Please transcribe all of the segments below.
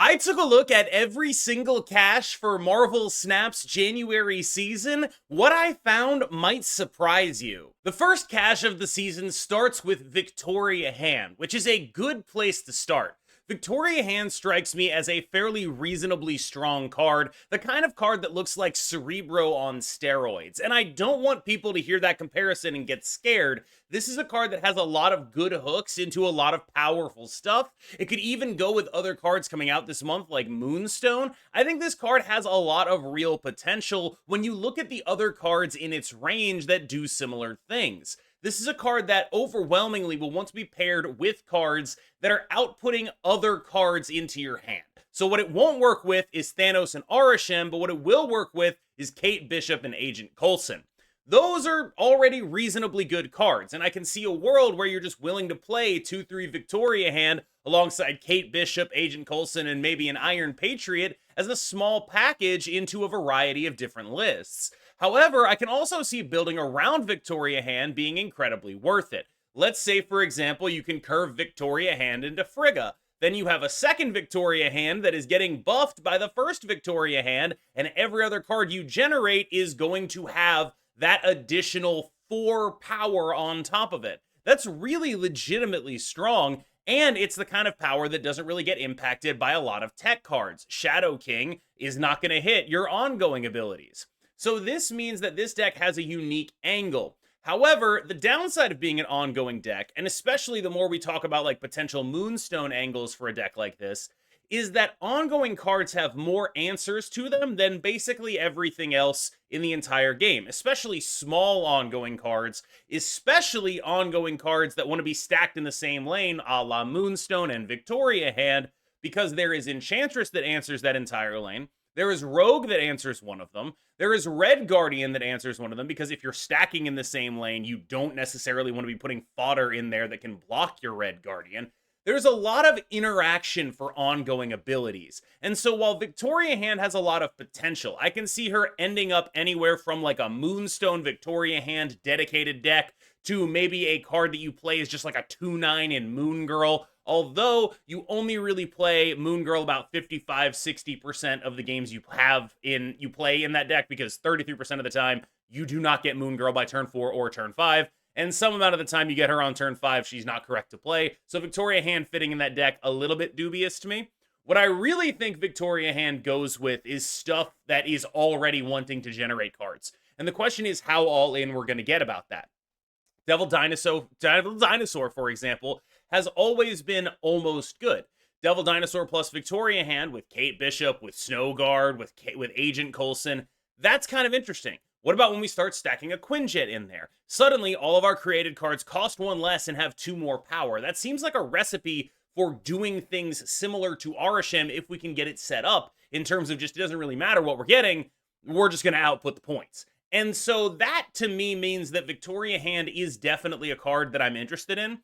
I took a look at every single cache for Marvel Snap's January season. What I found might surprise you. The first cache of the season starts with Victoria Hand, which is a good place to start. Victoria Hand strikes me as a fairly reasonably strong card, the kind of card that looks like Cerebro on steroids. And I don't want people to hear that comparison and get scared. This is a card that has a lot of good hooks into a lot of powerful stuff. It could even go with other cards coming out this month like Moonstone. I think this card has a lot of real potential when you look at the other cards in its range that do similar things. This is a card that overwhelmingly will want to be paired with cards that are outputting other cards into your hand. So what it won't work with is Thanos and Arishem, but what it will work with is Kate Bishop and Agent Coulson. Those are already reasonably good cards, and I can see a world where you're just willing to play 2-3 Victoria Hand alongside Kate Bishop, Agent Coulson, and maybe an Iron Patriot as a small package into a variety of different lists. However, I can also see building around Victoria Hand being incredibly worth it. Let's say, for example, you can curve Victoria Hand into Frigga. Then you have a second Victoria Hand that is getting buffed by the first Victoria Hand, and every other card you generate is going to have that additional 4 power on top of it. That's really legitimately strong, and it's the kind of power that doesn't really get impacted by a lot of tech cards. Shadow King is not going to hit your ongoing abilities. So this means that this deck has a unique angle. However, the downside of being an ongoing deck, and especially the more we talk about like potential Moonstone angles for a deck like this, is that ongoing cards have more answers to them than basically everything else in the entire game, especially small ongoing cards, especially ongoing cards that want to be stacked in the same lane, a la Moonstone and Victoria Hand, because there is Enchantress that answers that entire lane. There is Rogue that answers one of them. There is Red Guardian that answers one of them, because if you're stacking in the same lane, you don't necessarily want to be putting fodder in there that can block your Red Guardian. There's a lot of interaction for ongoing abilities. And so while Victoria Hand has a lot of potential, I can see her ending up anywhere from like a Moonstone Victoria Hand dedicated deck to maybe a card that you play as just like a 2-9 in Moon Girl. Although you only really play Moon Girl about 55-60% of the games you play in that deck, because 33% of the time you do not get Moon Girl by turn 4 or turn 5. And some amount of the time you get her on turn 5, she's not correct to play. So Victoria Hand fitting in that deck, a little bit dubious to me. What I really think Victoria Hand goes with is stuff that is already wanting to generate cards. And the question is how all in we're going to get about that. Devil Dinosaur, for example, has always been almost good. Devil Dinosaur plus Victoria Hand with Kate Bishop, with Snowguard, with Agent Coulson, that's kind of interesting. What about when we start stacking a Quinjet in there? Suddenly, all of our created cards cost 1 less and have 2 more power. That seems like a recipe for doing things similar to Arishem if we can get it set up in terms of just, it doesn't really matter what we're getting, we're just going to output the points. And so that, to me, means that Victoria Hand is definitely a card that I'm interested in.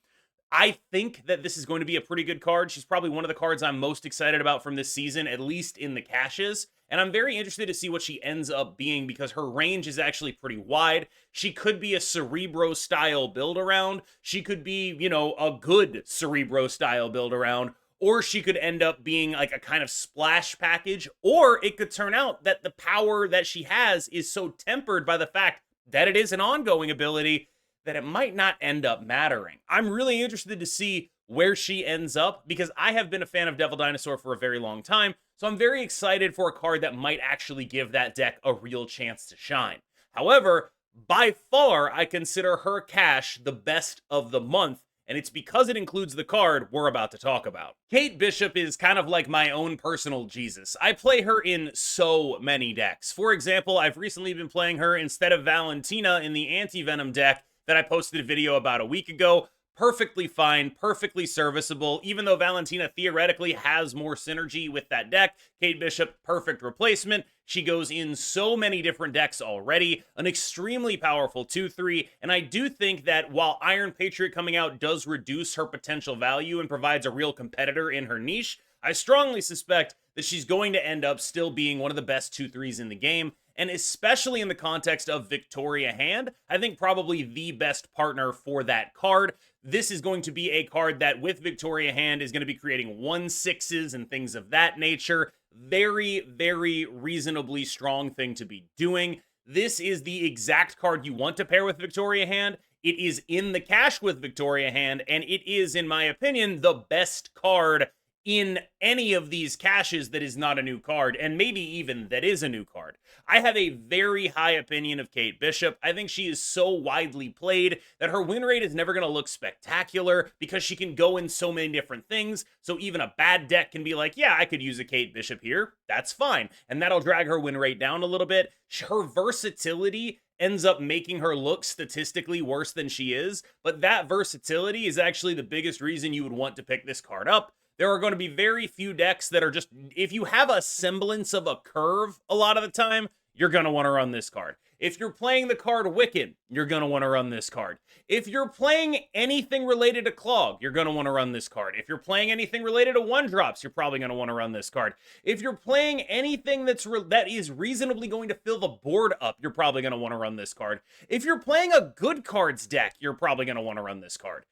I think that this is going to be a pretty good card. She's probably one of the cards I'm most excited about from this season, at least in the caches. And I'm very interested to see what she ends up being, because her range is actually pretty wide. She could be a Cerebro-style build-around. She could be, you know, a good Cerebro-style build-around. Or she could end up being like a kind of splash package. Or it could turn out that the power that she has is so tempered by the fact that it is an ongoing ability that it might not end up mattering. I'm really interested to see where she ends up, because I have been a fan of Devil Dinosaur for a very long time, so I'm very excited for a card that might actually give that deck a real chance to shine. However, by far, I consider her cache the best of the month, and it's because it includes the card we're about to talk about. Kate Bishop is kind of like my own personal Jesus. I play her in so many decks. For example, I've recently been playing her instead of Valentina in the Anti-Venom deck that I posted a video about a week ago. Perfectly fine, perfectly serviceable. Even though Valentina theoretically has more synergy with that deck, Kate Bishop, perfect replacement. She goes in so many different decks already. An extremely powerful 2-3, and I do think that while Iron Patriot coming out does reduce her potential value and provides a real competitor in her niche, I strongly suspect that she's going to end up still being one of the best 2-3s in the game. And especially in the context of Victoria Hand, I think probably the best partner for that card. this is going to be a card that with Victoria Hand is going to be creating 1/6s and things of that nature. Very, very reasonably strong thing to be doing. This is the exact card you want to pair with Victoria Hand. It is in the cache with Victoria Hand, and it is, in my opinion, the best card in any of these caches that is not a new card, and maybe even that is a new card. I have a very high opinion of Kate Bishop. I think she is so widely played that her win rate is never going to look spectacular because she can go in so many different things. So even a bad deck can be like, yeah, I could use a Kate Bishop here. That's fine. And that'll drag her win rate down a little bit. Her versatility ends up making her look statistically worse than she is. But that versatility is actually the biggest reason you would want to pick this card up. There are going to be very few decks that are just, if you have a semblance of a curve a lot of the time, you're going to want to run this card. If you're playing the card Wicked, you're going to want to run this card. If you're playing anything related to Clog, you're going to want to run this card. If you're playing anything related to 1-drops, you're probably going to want to run this card. If you're playing anything that is reasonably going to fill the board up, you're probably going to want to run this card. If you're playing a good cards deck, you're probably going to want to run this card.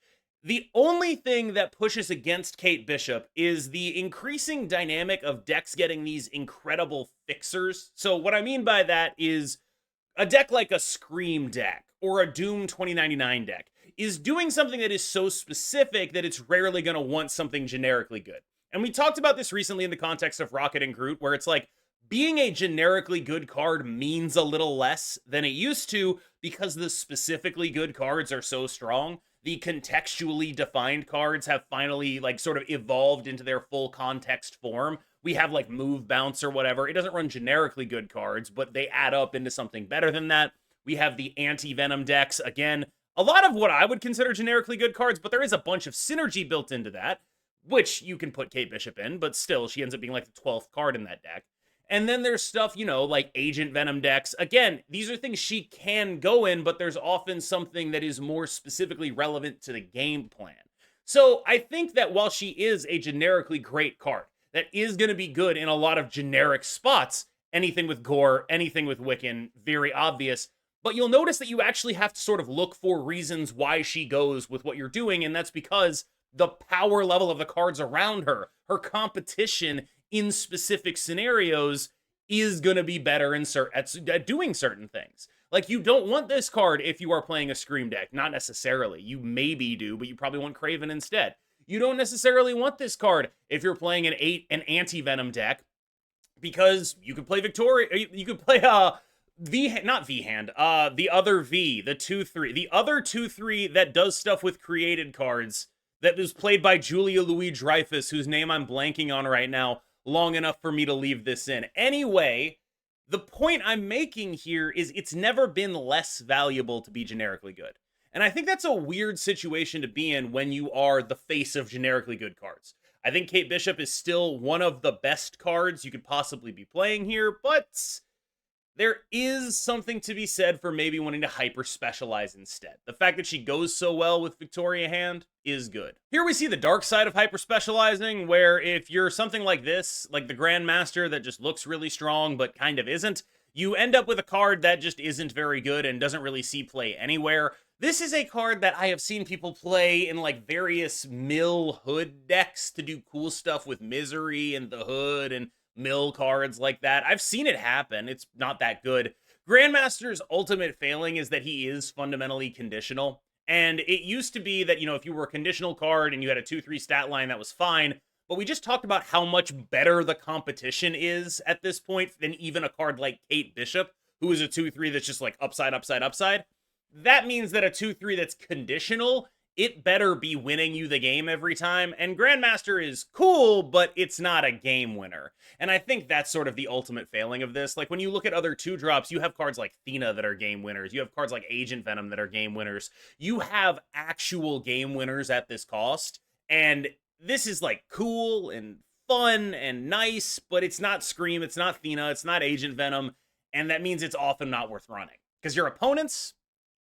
The only thing that pushes against Kate Bishop is the increasing dynamic of decks getting these incredible fixers. So what I mean by that is a deck like a Scream deck or a Doom 2099 deck is doing something that is so specific that it's rarely going to want something generically good. And we talked about this recently in the context of Rocket and Groot, where it's like, being a generically good card means a little less than it used to because the specifically good cards are so strong. The contextually defined cards have finally like sort of evolved into their full context form. We have like Move Bounce or whatever. It doesn't run generically good cards, but they add up into something better than that. We have the anti-venom decks. Again, a lot of what I would consider generically good cards, but there is a bunch of synergy built into that, which you can put Kate Bishop in, but still she ends up being like the 12th card in that deck. And then there's stuff, you know, like Agent Venom decks. Again, these are things she can go in, but there's often something that is more specifically relevant to the game plan. So I think that while she is a generically great card, that is going to be good in a lot of generic spots, anything with Gore, anything with Wiccan, very obvious. But you'll notice that you actually have to sort of look for reasons why she goes with what you're doing, and that's because the power level of the cards around her, her competition in specific scenarios is going to be better at doing certain things. Like, you don't want this card if you are playing a Scream deck. Not necessarily. You maybe do, but you probably want Craven instead. You don't necessarily want this card if you're playing an anti-venom deck, because you could play Victoria. You could play not V-Hand, the other V, the 2/3. The other 2/3 that does stuff with created cards that was played by Julia Louis-Dreyfus, whose name I'm blanking on right now, long enough for me to leave this in. Anyway, the point I'm making here is it's never been less valuable to be generically good. And I think that's a weird situation to be in when you are the face of generically good cards. I think Kate Bishop is still one of the best cards you could possibly be playing here, but there is something to be said for maybe wanting to hyper-specialize instead. The fact that she goes so well with Victoria Hand is good. Here we see the dark side of hyper-specializing, where if you're something like this, like the Grandmaster that just looks really strong but kind of isn't, you end up with a card that just isn't very good and doesn't really see play anywhere. This is a card that I have seen people play in like various mill hood decks to do cool stuff with Misery and the Hood and mill cards like that. I've seen it happen. It's not that good. Grandmaster's ultimate failing is that he is fundamentally conditional. And it used to be that, you know, if you were a conditional card and you had a 2/3 stat line, that was fine. But we just talked about how much better the competition is at this point than even a card like Kate Bishop, who is a 2/3 that's just like upside, upside, upside. That means that a 2/3 that's conditional, it better be winning you the game every time. And Grandmaster is cool, but it's not a game winner. And I think that's sort of the ultimate failing of this. Like, when you look at other 2-drops, you have cards like Thena that are game winners. You have cards like Agent Venom that are game winners. You have actual game winners at this cost. And this is like cool and fun and nice, but it's not Scream, it's not Thena, it's not Agent Venom. And that means it's often not worth running. Because your opponents,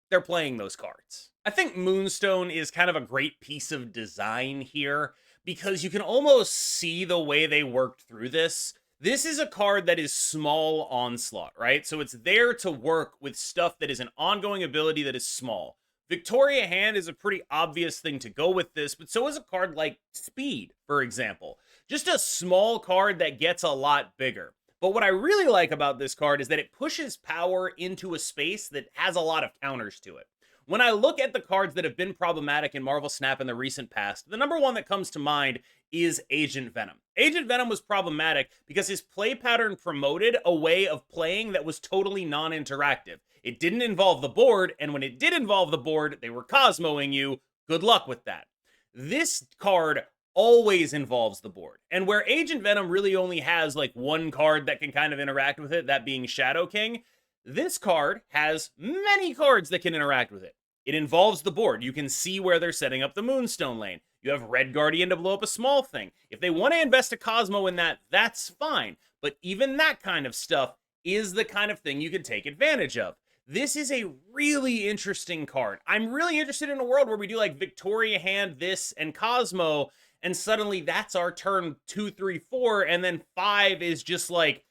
they're playing those cards. I think Moonstone is kind of a great piece of design here because you can almost see the way they worked through this. This is a card that is small onslaught, right? So it's there to work with stuff that is an ongoing ability that is small. Victoria Hand is a pretty obvious thing to go with this, but so is a card like Speed, for example. Just a small card that gets a lot bigger. But what I really like about this card is that it pushes power into a space that has a lot of counters to it. When I look at the cards that have been problematic in Marvel Snap in the recent past, the number one that comes to mind is Agent Venom. Agent Venom was problematic because his play pattern promoted a way of playing that was totally non-interactive. It didn't involve the board, and when it did involve the board, they were Cosmoing you. Good luck with that. This card always involves the board. And where Agent Venom really only has like one card that can kind of interact with it, that being Shadow King, this card has many cards that can interact with it. It involves the board. You can see where they're setting up the Moonstone lane. You have Red Guardian to blow up a small thing. If they want to invest a Cosmo in that, that's fine. But even that kind of stuff is the kind of thing you can take advantage of. This is a really interesting card. I'm really interested in a world where we do like Victoria Hand, this, and Cosmo, and suddenly that's our turn 2, 3, 4, and then 5 is just like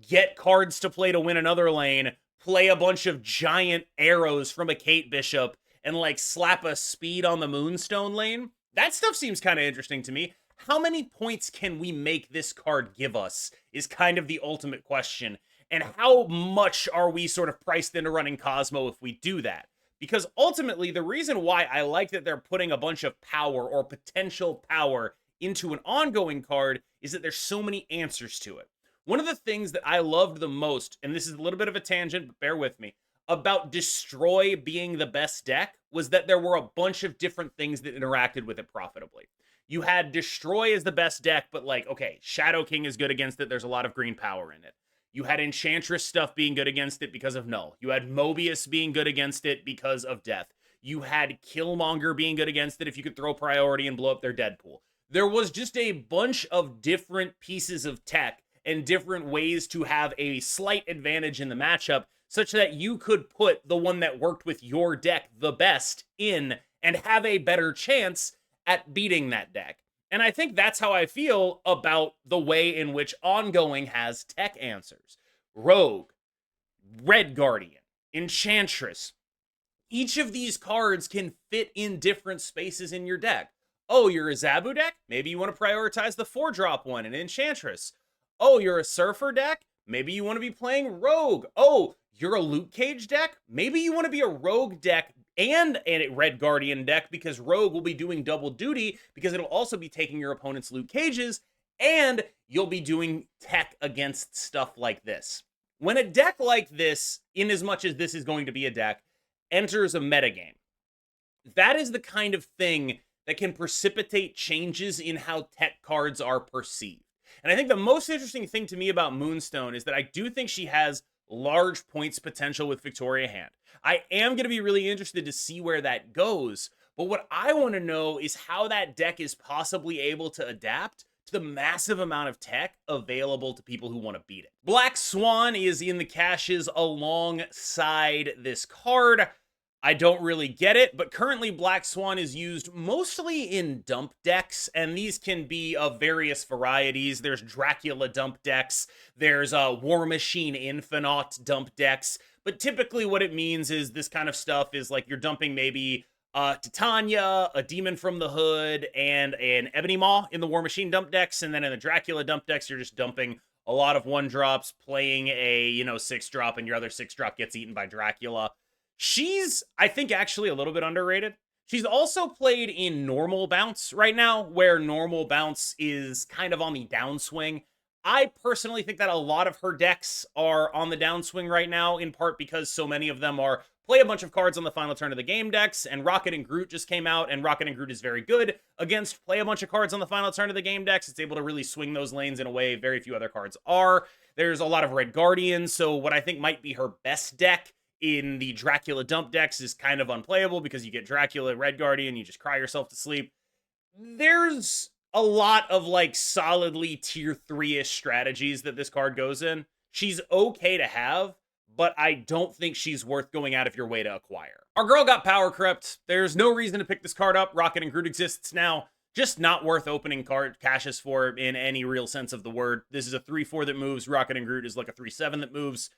get cards to play to win another lane, play a bunch of giant arrows from a Kate Bishop, and like slap a Speed on the Moonstone lane. That stuff seems kind of interesting to me. How many points can we make this card give us is kind of the ultimate question. And how much are we sort of priced into running Cosmo if we do that? Because ultimately, the reason why I like that they're putting a bunch of power or potential power into an ongoing card is that there's so many answers to it. One of the things that I loved the most, and this is a little bit of a tangent, but bear with me, about Destroy being the best deck was that there were a bunch of different things that interacted with it profitably. You had Destroy as the best deck, but like, okay, Shadow King is good against it. There's a lot of green power in it. You had Enchantress stuff being good against it because of Null. You had Mobius being good against it because of Death. You had Killmonger being good against it if you could throw priority and blow up their Deadpool. There was just a bunch of different pieces of tech and different ways to have a slight advantage in the matchup such that you could put the one that worked with your deck the best in and have a better chance at beating that deck. And I think that's how I feel about the way in which Ongoing has tech answers. Rogue, Red Guardian, Enchantress. Each of these cards can fit in different spaces in your deck. Oh, you're a Zabu deck? Maybe you want to prioritize the 4-drop one in Enchantress. Oh, you're a Surfer deck? Maybe you want to be playing Rogue. Oh, you're a Luke Cage deck? Maybe you want to be a Rogue deck and a Red Guardian deck because Rogue will be doing double duty because it'll also be taking your opponent's Luke Cages and you'll be doing tech against stuff like this. When a deck like this, in as much as this is going to be a deck, enters a metagame, that is the kind of thing that can precipitate changes in how tech cards are perceived. And I think the most interesting thing to me about Moonstone is that I do think she has large points potential with Victoria Hand. I am going to be really interested to see where that goes, but what I want to know is how that deck is possibly able to adapt to the massive amount of tech available to people who want to beat it. Black Swan is in the caches alongside this card. I don't really get it, but currently Black Swan is used mostly in dump decks, and these can be of various varieties. There's Dracula dump decks, there's War Machine Infinite dump decks, but typically what it means is this kind of stuff is like you're dumping maybe Titania, a Demon from the Hood, and an Ebony Maw in the War Machine dump decks, and then in the Dracula dump decks, you're just dumping a lot of 1-drops, playing a, 6-drop, and your other 6-drop gets eaten by Dracula. She's, I think, actually a little bit underrated. She's also played in normal bounce right now, where normal bounce is kind of on the downswing. I personally think that a lot of her decks are on the downswing right now, in part because so many of them are play a bunch of cards on the final turn of the game decks, and Rocket and Groot just came out, and Rocket and Groot is very good against play a bunch of cards on the final turn of the game decks. It's able to really swing those lanes in a way very few other cards are. There's a lot of Red Guardians, so what I think might be her best deck in the Dracula dump decks is kind of unplayable because you get Dracula, Red Guardian, you just cry yourself to sleep. There's a lot of like solidly tier 3-ish strategies that this card goes in. She's okay to have, but I don't think she's worth going out of your way to acquire. Our girl got Powercrept. There's no reason to pick this card up. Rocket and Groot exists now. Just not worth opening card caches for in any real sense of the word. This is a 3-4 that moves. Rocket and Groot is like a 3-7 that moves.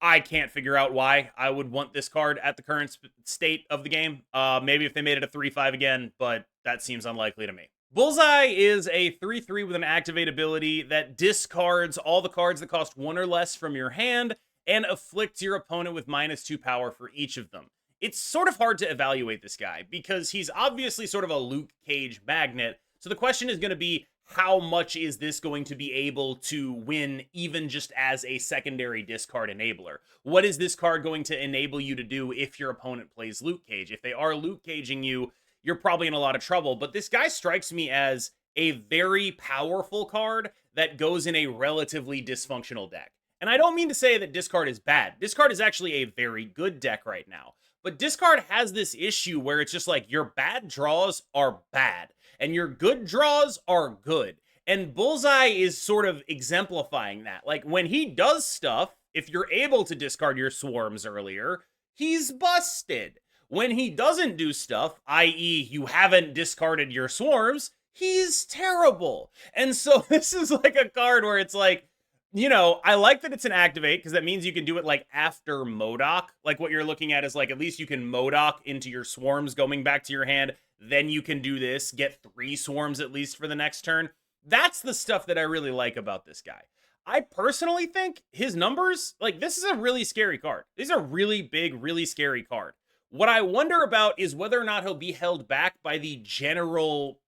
I can't figure out why I would want this card at the current state of the game. Maybe if they made it a 3/5 again, but that seems unlikely to me. Bullseye is a 3/3 with an activate ability that discards all the cards that cost 1 or less from your hand and afflicts your opponent with -2 power for each of them. It's sort of hard to evaluate this guy because he's obviously sort of a Luke Cage magnet. So the question is going to be, how much is this going to be able to win even just as a secondary discard enabler? What is this card going to enable you to do if your opponent plays Luke Cage? If they are Luke Caging you, you're probably in a lot of trouble. But this guy strikes me as a very powerful card that goes in a relatively dysfunctional deck. And I don't mean to say that discard is bad. Discard is actually a very good deck right now. But discard has this issue where it's just like your bad draws are bad and your good draws are good. And Bullseye is sort of exemplifying that. Like when he does stuff, if you're able to discard your swarms earlier, he's busted. When he doesn't do stuff, i.e. you haven't discarded your swarms, he's terrible. And so this is like a card where it's like, you know, I like that it's an activate because that means you can do it like after MODOK. Like what you're looking at is like at least you can MODOK into your swarms going back to your hand. Then you can do this, get 3 swarms at least for the next turn. That's the stuff that I really like about this guy. I personally think his numbers, like this is a really scary card. This is a really big, really scary card. What I wonder about is whether or not he'll be held back by the general,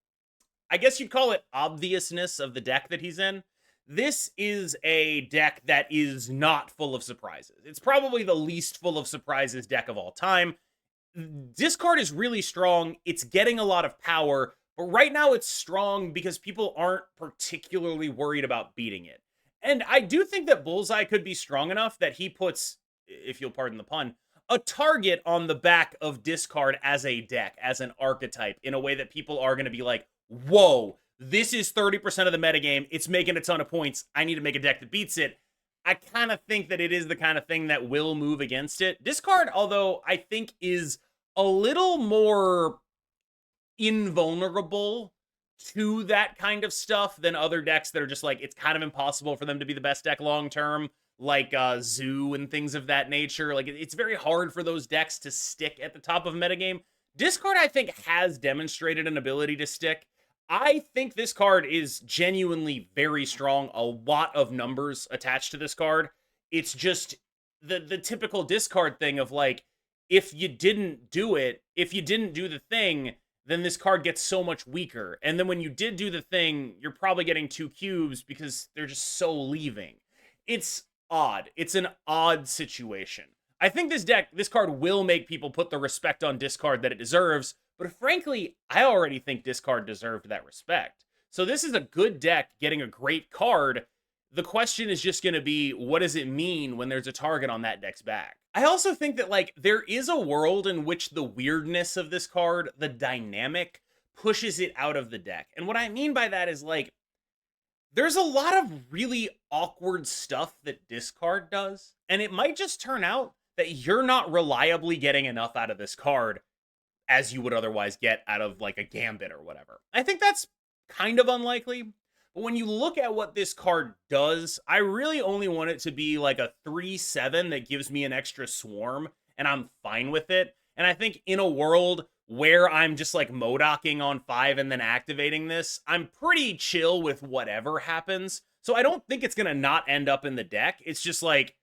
I guess you'd call it obviousness of the deck that he's in. This is a deck that is not full of surprises. It's probably the least full of surprises deck of all time. Discard is really strong. It's getting a lot of power, but right now it's strong because people aren't particularly worried about beating it. And I do think that Bullseye could be strong enough that he puts, if you'll pardon the pun, a target on the back of discard as a deck, as an archetype, in a way that people are going to be like, whoa, this is 30% of the metagame. It's making a ton of points. I need to make a deck that beats it. I kind of think that it is the kind of thing that will move against it. Discard, although I think is a little more invulnerable to that kind of stuff than other decks that are just like, it's kind of impossible for them to be the best deck long term, like Zoo and things of that nature. Like it's very hard for those decks to stick at the top of metagame. Discard, I think, has demonstrated an ability to stick. I think this card is genuinely very strong. A lot of numbers attached to this card. It's just the typical discard thing of like, if you didn't do it, if you didn't do the thing, then this card gets so much weaker. And then when you did do the thing, you're probably getting 2 cubes because they're just so leaving. It's odd. It's an odd situation. I think this card will make people put the respect on discard that it deserves, but frankly, I already think discard deserved that respect. So this is a good deck getting a great card. The question is just going to be, what does it mean when there's a target on that deck's back? I also think that, like, there is a world in which the weirdness of this card, the dynamic, pushes it out of the deck. And what I mean by that is, like, there's a lot of really awkward stuff that discard does, and it might just turn out that you're not reliably getting enough out of this card as you would otherwise get out of, like, a Gambit or whatever. I think that's kind of unlikely. But when you look at what this card does, I really only want it to be like a 3/7 that gives me an extra swarm, and I'm fine with it. And I think in a world where I'm just like MODOKing on 5 and then activating this, I'm pretty chill with whatever happens. So I don't think it's going to not end up in the deck. It's just like,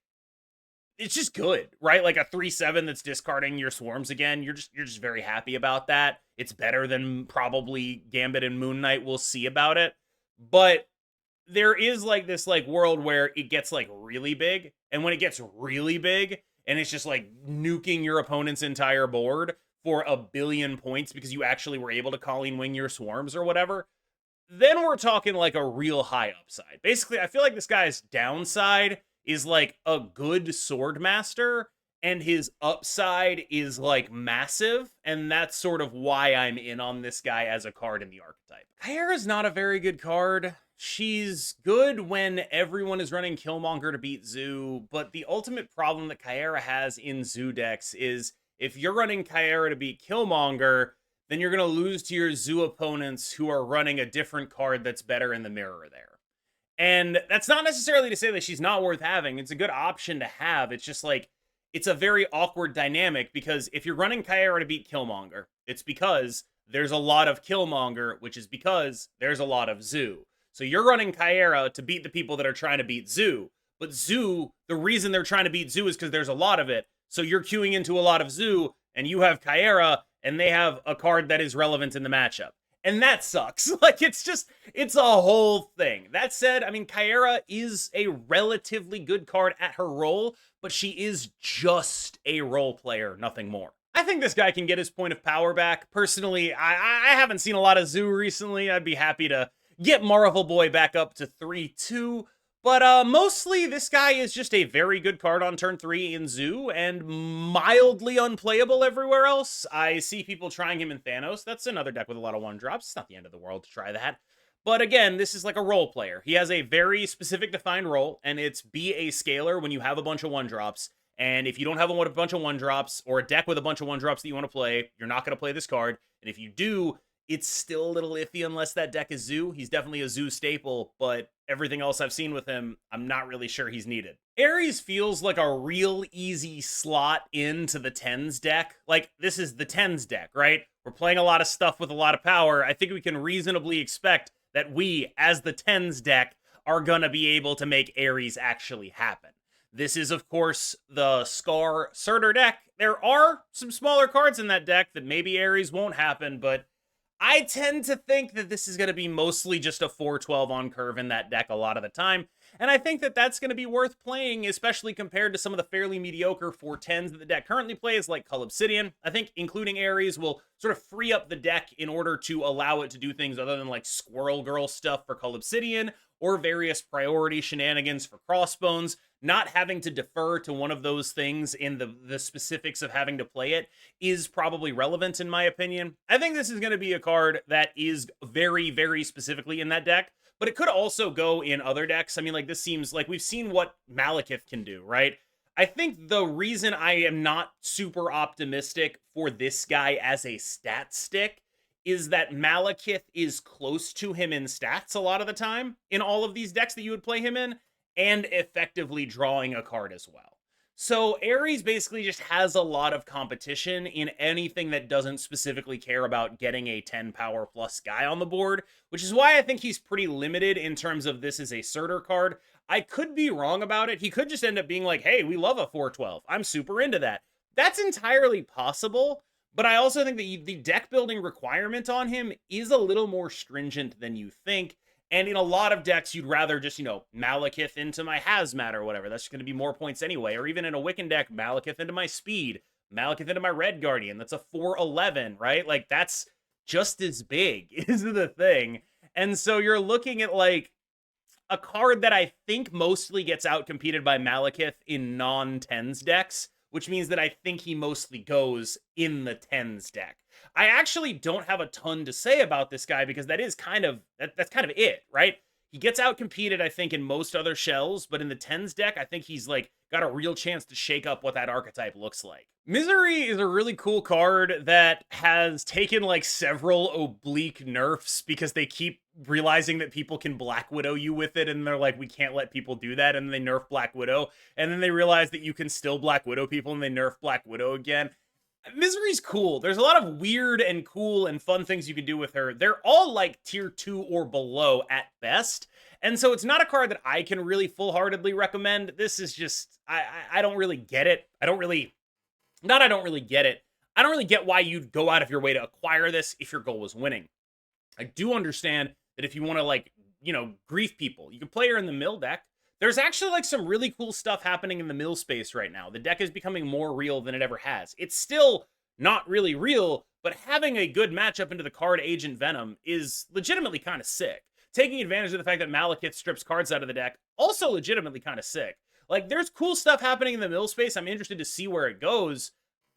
it's just good, right? Like a 3/7 that's discarding your swarms again. You're just very happy about that. It's better than probably Gambit and Moon Knight. We'll see about it. But there is like this like world where it gets like really big, and when it gets really big and it's just like nuking your opponent's entire board for 1 billion points because you actually were able to Colleen Wing your swarms or whatever, then we're talking like a real high upside. Basically, I feel like this guy's downside is like a good Swordmaster, and his upside is like massive, and that's sort of why I'm in on this guy as a card in the archetype. Kyra's not a very good card. She's good when everyone is running Killmonger to beat Zoo, but the ultimate problem that Kyra has in Zoo decks is if you're running Kyra to beat Killmonger, then you're going to lose to your Zoo opponents who are running a different card that's better in the mirror there. And that's not necessarily to say that she's not worth having. It's a good option to have. It's just like, it's a very awkward dynamic because if you're running Kyra to beat Killmonger, it's because there's a lot of Killmonger, which is because there's a lot of Zoo. So you're running Kyra to beat the people that are trying to beat Zoo. But Zoo, the reason they're trying to beat Zoo is because there's a lot of it. So you're queuing into a lot of Zoo, and you have Kyra, and they have a card that is relevant in the matchup. And that sucks. Like, it's a whole thing. That said, I mean, Kyra is a relatively good card at her role, but she is just a role player, nothing more. I think this guy can get his point of power back. Personally, I haven't seen a lot of Zoo recently. I'd be happy to get Marvel Boy back up to 3-2. But mostly, this guy is just a very good card on turn 3 in Zoo, and mildly unplayable everywhere else. I see people trying him in Thanos. That's another deck with a lot of 1-drops. It's not the end of the world to try that. But again, this is like a role player. He has a very specific defined role, and it's be a scaler when you have a bunch of 1-drops. And if you don't have a bunch of 1-drops, or a deck with a bunch of 1-drops that you want to play, you're not going to play this card. And if you do, it's still a little iffy unless that deck is Zoo. He's definitely a Zoo staple, but everything else I've seen with him, I'm not really sure he's needed. Aries feels like a real easy slot into the tens deck. Like, this is the tens deck, right? We're playing a lot of stuff with a lot of power. I think we can reasonably expect that we, as the tens deck, are gonna be able to make Aries actually happen. This is, of course, the Scar Surtur deck. There are some smaller cards in that deck that maybe Aries won't happen, but I tend to think that this is going to be mostly just a 4-12 on curve in that deck a lot of the time. And I think that that's going to be worth playing, especially compared to some of the fairly mediocre 4-10s that the deck currently plays, like Cull Obsidian. I think including Aries will sort of free up the deck in order to allow it to do things other than like Squirrel Girl stuff for Cull Obsidian, or various priority shenanigans for Crossbones. Not having to defer to one of those things in the specifics of having to play it is probably relevant in my opinion. I think this is going to be a card that is very, very specifically in that deck, but it could also go in other decks. I mean, like, this seems like we've seen what Malekith can do, right? I think the reason I am not super optimistic for this guy as a stat stick is that Malekith is close to him in stats a lot of the time in all of these decks that you would play him in, and effectively drawing a card as well. So Aries basically just has a lot of competition in anything that doesn't specifically care about getting a 10 power plus guy on the board, which is why I think he's pretty limited in terms of this is a Surtur card. I could be wrong about it. He could just end up being like, hey, we love a 4-12. I'm super into that. That's entirely possible, but I also think that the deck building requirement on him is a little more stringent than you think. And in a lot of decks, you'd rather just, you know, Malekith into my Hazmat or whatever. That's going to be more points anyway. Or even in a Wiccan deck, Malekith into my Speed, Malekith into my Red Guardian. That's a 4-11, right? Like, that's just as big, is the thing. And so you're looking at, like, a card that I think mostly gets outcompeted by Malekith in non-tens decks, which means that I think he mostly goes in the tens deck. I actually don't have a ton to say about this guy because that is kind of, that's kind of it, right? He gets outcompeted, I think, in most other shells, but in the tens deck, I think he's like got a real chance to shake up what that archetype looks like. Misery is a really cool card that has taken like several oblique nerfs because they keep realizing that people can Black Widow you with it, and they're like, we can't let people do that, and then they nerf Black Widow, and then they realize that you can still Black Widow people, and they nerf Black Widow again. Misery's cool. There's a lot of weird and cool and fun things you can do with her. They're all like tier 2 or below at best. And so it's not a card that I can really full-heartedly recommend. This is just, I don't really get it. I don't really get why you'd go out of your way to acquire this if your goal was winning. I do understand that if you want to, like, you know, grief people, you can play her in the mill deck. There's actually like some really cool stuff happening in the mill space right now. The deck is becoming more real than it ever has. It's still not really real, but having a good matchup into the card Agent Venom is legitimately kind of sick. Taking advantage of the fact that Malekith strips cards out of the deck, also legitimately kind of sick. Like, there's cool stuff happening in the mill space. I'm interested to see where it goes.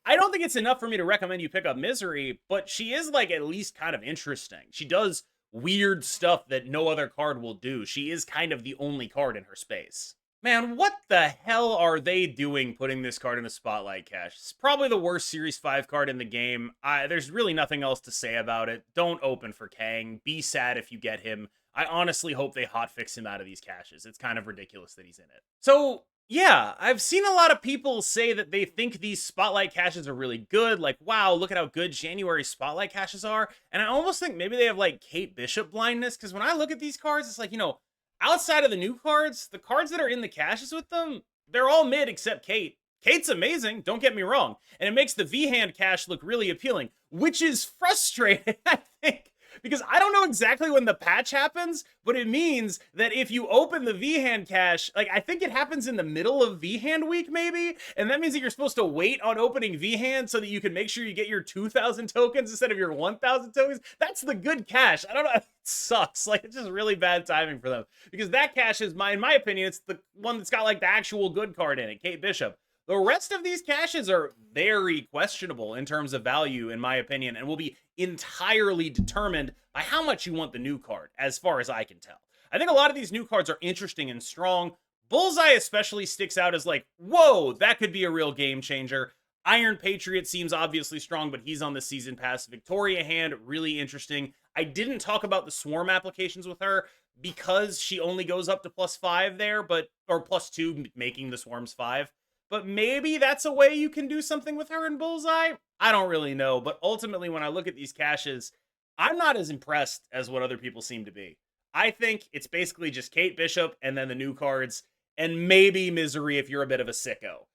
I don't think it's enough for me to recommend you pick up Misery, but she is like at least kind of interesting. She does weird stuff that no other card will do. She is kind of the only card in her space. Man, what the hell are they doing putting this card in the spotlight cache? It's probably the worst Series 5 card in the game. There's really nothing else to say about it. Don't open for Kang. Be sad if you get him. I honestly hope they hotfix him out of these caches. It's kind of ridiculous that he's in it. So yeah, I've seen a lot of people say that they think these spotlight caches are really good. Like, wow, look at how good January spotlight caches are. And I almost think maybe they have like Kate Bishop blindness. Because when I look at these cards, it's like, you know, outside of the new cards, the cards that are in the caches with them, they're all mid except Kate. Kate's amazing, don't get me wrong. And it makes the V-Hand cache look really appealing, which is frustrating, I think. Because I don't know exactly when the patch happens, but it means that if you open the V-Hand cache, like I think it happens in the middle of V-Hand week maybe, and that means that you're supposed to wait on opening V-Hand so that you can make sure you get your 2,000 tokens instead of your 1,000 tokens. That's the good cache. I don't know, it sucks. Like it's just really bad timing for them. Because that cache is, in my opinion, it's the one that's got like the actual good card in it, Kate Bishop. The rest of these caches are very questionable in terms of value, in my opinion, and will be entirely determined by how much you want the new card, as far as I can tell. I think a lot of these new cards are interesting and strong. Bullseye especially sticks out as like, whoa, that could be a real game changer. Iron Patriot seems obviously strong, but he's on the season pass. Victoria Hand, really interesting. I didn't talk about the swarm applications with her because she only goes up to +5 there, or +2, making the swarms 5. But maybe that's a way you can do something with her in Bullseye. I don't really know. But ultimately, when I look at these caches, I'm not as impressed as what other people seem to be. I think it's basically just Kate Bishop and then the new cards, and maybe Misery if you're a bit of a sicko.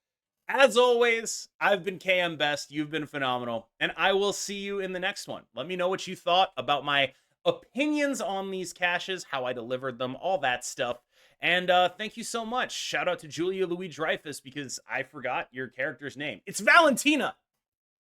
As always, I've been KM Best. You've been phenomenal. And I will see you in the next one. Let me know what you thought about my opinions on these caches, how I delivered them, all that stuff. And thank you so much. Shout out to Julia Louis Dreyfus because I forgot your character's name. It's Valentina.